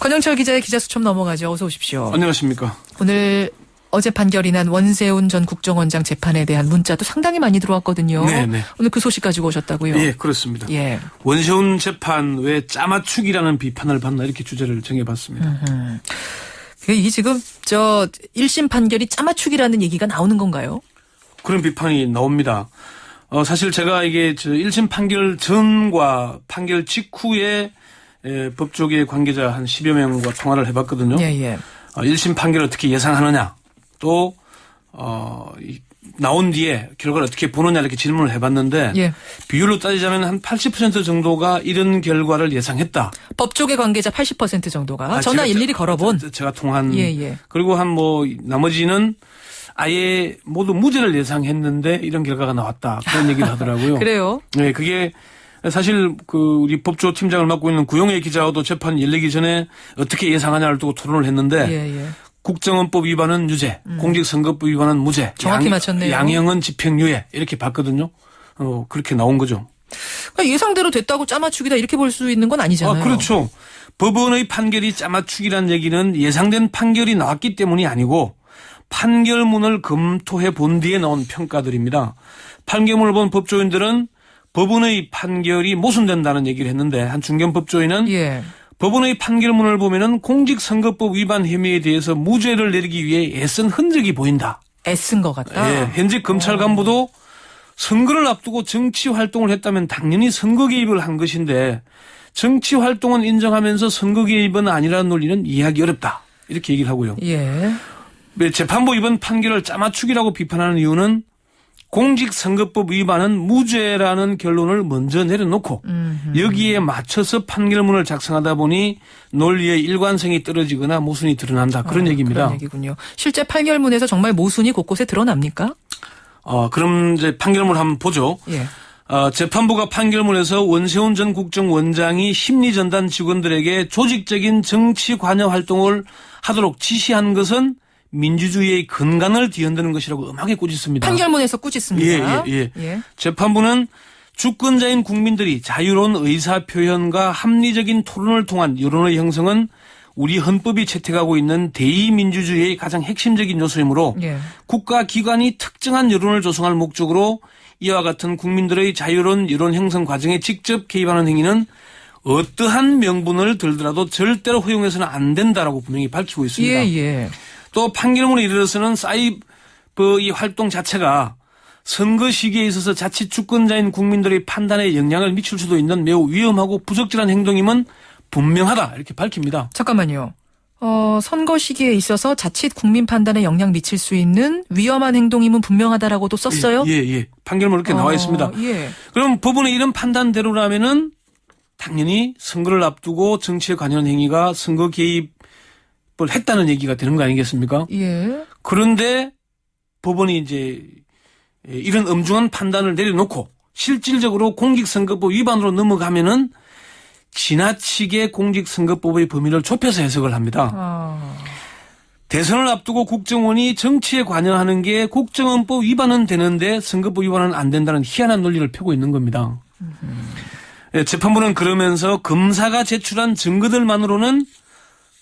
권영철 기자의 기자수첩 넘어가죠. 어서 오십시오. 안녕하십니까. 오늘 어제 판결이 난 원세훈 전 국정원장 재판에 대한 문자도 상당히 많이 들어왔거든요. 네네. 오늘 그 소식 가지고 오셨다고요? 예, 그렇습니다. 예. 원세훈 재판 왜 짜맞추기라는 비판을 받나 이렇게 주제를 정해봤습니다. 이게 지금 1심 판결이 짜맞추기라는 얘기가 나오는 건가요? 그런 비판이 나옵니다. 사실 제가 이게 1심 판결 전과 판결 직후에 법조계 관계자 한 10여 명과 통화를 해봤거든요. 예, 예. 1심 판결을 어떻게 예상하느냐, 또 나온 뒤에 결과를 어떻게 보느냐 이렇게 질문을 해봤는데 예. 비율로 따지자면 한 80% 정도가 이런 결과를 예상했다. 법조계 관계자 80% 정도가 전화 일일이 걸어본. 제가 통한. 예. 그리고 한 나머지는 아예 모두 무죄를 예상했는데 이런 결과가 나왔다. 그런 얘기를 하더라고요. 그래요? 네, 그게 사실 우리 법조 팀장을 맡고 있는 구용혜 기자와도 재판 열리기 전에 어떻게 예상하냐를 두고 토론을 했는데 예. 국정원법 위반은 유죄, 공직선거법 위반은 무죄. 정확히 맞췄네요. 양형은 집행유예 이렇게 봤거든요. 그렇게 나온 거죠. 그러니까 예상대로 됐다고 짜맞추기다 이렇게 볼 수 있는 건 아니잖아요. 그렇죠. 법원의 판결이 짜맞추기란 얘기는 예상된 판결이 나왔기 때문이 아니고 판결문을 검토해 본 뒤에 나온 평가들입니다. 판결문을 본 법조인들은 법원의 판결이 모순된다는 얘기를 했는데 한 중견 법조인은 예. 법원의 판결문을 보면은 공직선거법 위반 혐의에 대해서 무죄를 내리기 위해 애쓴 흔적이 보인다. 애쓴 것 같다. 예, 현직 검찰 간부도 선거를 앞두고 정치 활동을 했다면 당연히 선거 개입을 한 것인데 정치 활동은 인정하면서 선거 개입은 아니라는 논리는 이해하기 어렵다. 이렇게 얘기를 하고요. 예. 재판부 이번 판결을 짜맞추기라고 비판하는 이유는 공직선거법 위반은 무죄라는 결론을 먼저 내려놓고 여기에 맞춰서 판결문을 작성하다 보니 논리의 일관성이 떨어지거나 모순이 드러난다. 그런 얘기입니다. 그런 얘기군요. 실제 판결문에서 정말 모순이 곳곳에 드러납니까? 그럼 이제 판결문 한번 보죠. 예. 재판부가 판결문에서 원세훈 전 국정원장이 심리전단 직원들에게 조직적인 정치 관여 활동을 하도록 지시한 것은 민주주의의 근간을 뒤흔드는 것이라고 엄하게 꾸짖습니다. 판결문에서 꾸짖습니다. 예. 재판부는 주권자인 국민들이 자유로운 의사표현과 합리적인 토론을 통한 여론의 형성은 우리 헌법이 채택하고 있는 대의민주주의의 가장 핵심적인 요소이므로 예. 국가기관이 특정한 여론을 조성할 목적으로 이와 같은 국민들의 자유로운 여론 형성 과정에 직접 개입하는 행위는 어떠한 명분을 들더라도 절대로 허용해서는 안 된다라고 분명히 밝히고 있습니다. 예. 또 판결문에 이르러서는 사이버 이 활동 자체가 선거 시기에 있어서 자칫 주권자인 국민들의 판단에 영향을 미칠 수도 있는 매우 위험하고 부적절한 행동임은 분명하다 이렇게 밝힙니다. 잠깐만요. 선거 시기에 있어서 자칫 국민 판단에 영향 미칠 수 있는 위험한 행동임은 분명하다라고도 썼어요? 예. 판결문 이렇게 나와 있습니다. 예. 그럼 법원의 이런 판단대로라면은 당연히 선거를 앞두고 정치에 관여하는 행위가 선거 개입을 했다는 얘기가 되는 거 아니겠습니까? 예. 그런데 법원이 이제 이런 엄중한 판단을 내려놓고 실질적으로 공직선거법 위반으로 넘어가면은 지나치게 공직선거법의 범위를 좁혀서 해석을 합니다. 대선을 앞두고 국정원이 정치에 관여하는 게 국정원법 위반은 되는데 선거법 위반은 안 된다는 희한한 논리를 펴고 있는 겁니다. 재판부는 그러면서 검사가 제출한 증거들만으로는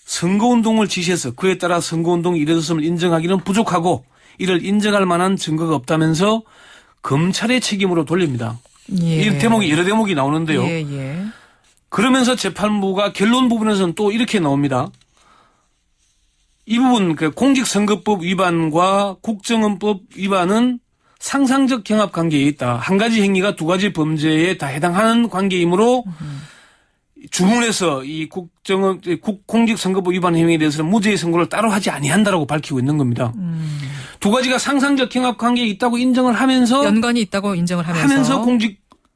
선거운동을 지시해서 그에 따라 선거운동이 이뤄졌음을 인정하기는 부족하고 이를 인정할 만한 증거가 없다면서 검찰의 책임으로 돌립니다. 예. 이 대목이 여러 대목이 나오는데요. 예. 그러면서 재판부가 결론 부분에서는 또 이렇게 나옵니다. 이 부분 공직선거법 위반과 국정원법 위반은 상상적 경합 관계에 있다. 한 가지 행위가 두 가지 범죄에 다 해당하는 관계이므로 주문에서 이 공직선거법 위반 행위에 대해서는 무죄의 선고를 따로 하지 아니한다라고 밝히고 있는 겁니다. 두 가지가 상상적 경합 관계에 있다고 인정을 하면서 연관이 있다고 인정을 하면서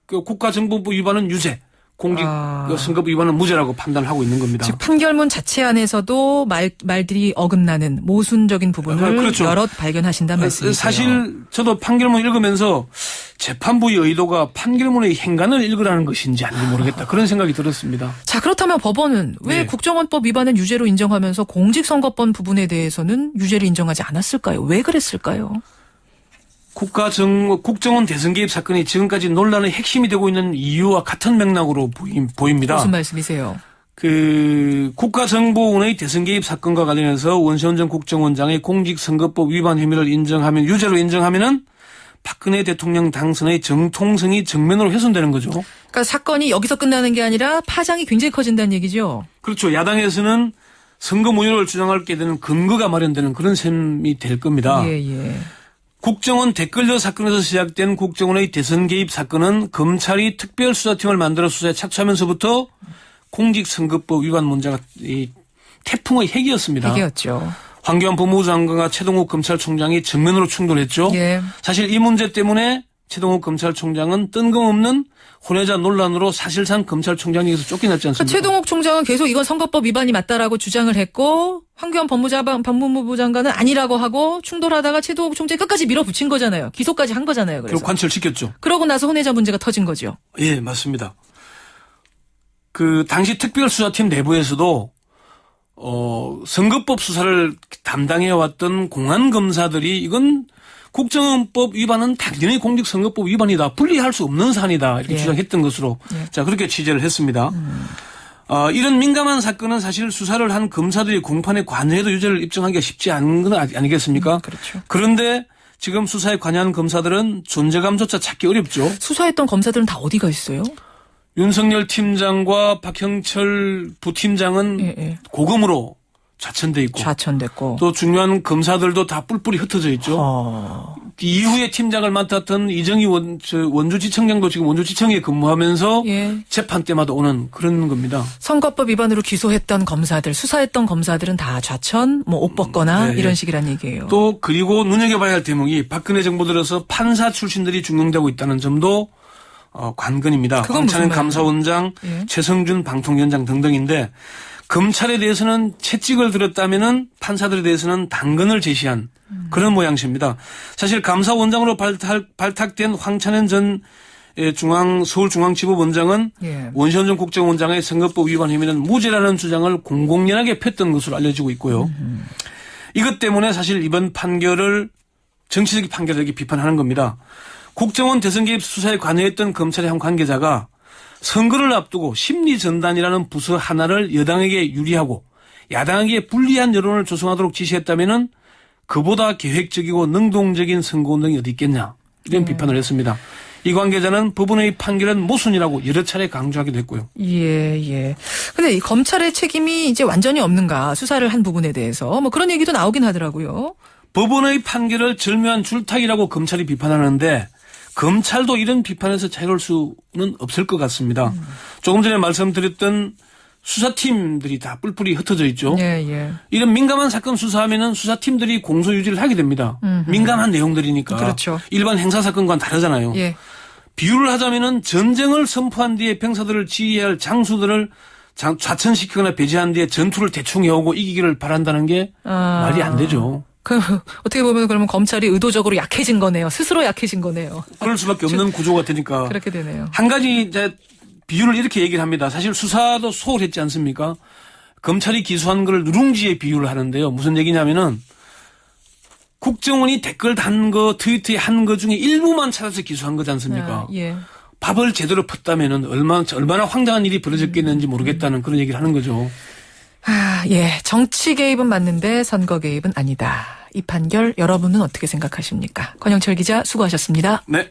국가정보법 위반은 유죄. 공직선거법 위반은 무죄라고 판단을 하고 있는 겁니다. 즉 판결문 자체 안에서도 말들이 어긋나는 모순적인 부분을 그렇죠. 여럿 발견하신다는 말씀이세요. 사실 저도 판결문 읽으면서 재판부의 의도가 판결문의 행간을 읽으라는 것인지 아닌지 모르겠다. 그런 생각이 들었습니다. 자, 그렇다면 법원은 왜 국정원법 위반은 유죄로 인정하면서 공직선거법 부분에 대해서는 유죄를 인정하지 않았을까요? 왜 그랬을까요? 국정원 대선 개입 사건이 지금까지 논란의 핵심이 되고 있는 이유와 같은 맥락으로 보입니다. 무슨 말씀이세요? 국가정보원의 대선 개입 사건과 관련해서 원세훈 전 국정원장의 공직선거법 위반 혐의를 유죄로 인정하면은 박근혜 대통령 당선의 정통성이 정면으로 훼손되는 거죠. 그러니까 사건이 여기서 끝나는 게 아니라 파장이 굉장히 커진다는 얘기죠. 그렇죠. 야당에서는 선거 무효를 주장하게 되는 근거가 마련되는 그런 셈이 될 겁니다. 예. 국정원 댓글녀 사건에서 시작된 국정원의 대선 개입 사건은 검찰이 특별수사팀을 만들어 수사에 착수하면서부터 공직선거법 위반 문제가 태풍의 핵이었습니다. 핵이었죠. 황교안 법무부 장관과 최동욱 검찰총장이 정면으로 충돌했죠. 예. 사실 이 문제 때문에 최동욱 검찰총장은 뜬금없는 혼외자 논란으로 사실상 검찰총장에게서 쫓겨났지 않습니까? 최동욱 총장은 계속 이건 선거법 위반이 맞다라고 주장을 했고 황교안 법무부 장관은 아니라고 하고 충돌하다가 최동욱 총장이 끝까지 밀어붙인 거잖아요. 기소까지 한 거잖아요. 그래서. 결국 관철시켰죠. 그러고 나서 혼외자 문제가 터진 거죠. 예, 맞습니다. 당시 특별수사팀 내부에서도 선거법 수사를 담당해왔던 공안검사들이 이건 국정원법 위반은 당연히 공직선거법 위반이다. 분리할 수 없는 사안이다. 이렇게 주장했던 것으로 자 그렇게 취재를 했습니다. 이런 민감한 사건은 사실 수사를 한 검사들이 공판에 관여해도 유죄를 입증하기가 쉽지 않은 건 아니겠습니까? 그렇죠. 그런데 지금 수사에 관여한 검사들은 존재감조차 찾기 어렵죠. 수사했던 검사들은 다 어디가 있어요? 윤석열 팀장과 박형철 부팀장은 고검으로 좌천돼 있고 좌천됐고 또 중요한 검사들도 다 뿔뿔이 흩어져 있죠. 이후에 팀장을 맡았던 이정희 원주지청장도 지금 원주지청에 근무하면서 재판 때마다 오는 그런 겁니다. 선거법 위반으로 기소했던 검사들, 수사했던 검사들은 다 좌천, 옷 벗거나 이런 식이란 얘기예요. 또 그리고 눈여겨봐야 할 대목이 박근혜 정부 들어서 판사 출신들이 중용되고 있다는 점도 관건입니다. 황찬현 감사원장, 최성준 방통위원장 등등인데 검찰에 대해서는 채찍을 들었다면은 판사들에 대해서는 당근을 제시한 그런 모양새입니다. 사실 감사원장으로 발탁된 황찬현 전 서울중앙지법원장은 원시훈 전 국정원장의 선거법 위반 혐의는 무죄라는 주장을 공공연하게 폈던 것으로 알려지고 있고요. 이것 때문에 사실 이번 판결을 정치적인 판결을 이렇게 비판하는 겁니다. 국정원 대선 개입 수사에 관여했던 검찰의 한 관계자가 선거를 앞두고 심리전단이라는 부서 하나를 여당에게 유리하고 야당에게 불리한 여론을 조성하도록 지시했다면은 그보다 계획적이고 능동적인 선거운동이 어디 있겠냐 이런 비판을 했습니다. 이 관계자는 법원의 판결은 모순이라고 여러 차례 강조하기도 했고요. 예. 근데 이 검찰의 책임이 이제 완전히 없는가 수사를 한 부분에 대해서 그런 얘기도 나오긴 하더라고요. 법원의 판결을 절묘한 줄타기라고 검찰이 비판하는데 검찰도 이런 비판에서 자유로울 수는 없을 것 같습니다. 조금 전에 말씀드렸던 수사팀들이 다 뿔뿔이 흩어져 있죠. 이런 민감한 사건 수사하면은 수사팀들이 공소 유지를 하게 됩니다. 민감한 내용들이니까. 그렇죠. 일반 형사 사건과는 다르잖아요. 비유를 하자면은 전쟁을 선포한 뒤에 병사들을 지휘해야 할 장수들을 좌천시키거나 배제한 뒤에 전투를 대충 해오고 이기기를 바란다는 게 말이 안 되죠. 어떻게 보면 그러면 검찰이 의도적으로 약해진 거네요. 스스로 약해진 거네요. 그럴 수밖에 없는 구조가 되니까. 그렇게 되네요. 한 가지 이제 비유를 이렇게 얘기를 합니다. 사실 수사도 소홀했지 않습니까? 검찰이 기소한 걸 누룽지에 비유를 하는데요. 무슨 얘기냐면은 국정원이 댓글 단 거, 트위터에 한 거 중에 일부만 찾아서 기소한 거지 않습니까? 밥을 제대로 폈다면은 얼마나 황당한 일이 벌어졌겠는지 모르겠다는 그런 얘기를 하는 거죠. 정치 개입은 맞는데 선거 개입은 아니다. 이 판결 여러분은 어떻게 생각하십니까? 권영철 기자 수고하셨습니다. 네.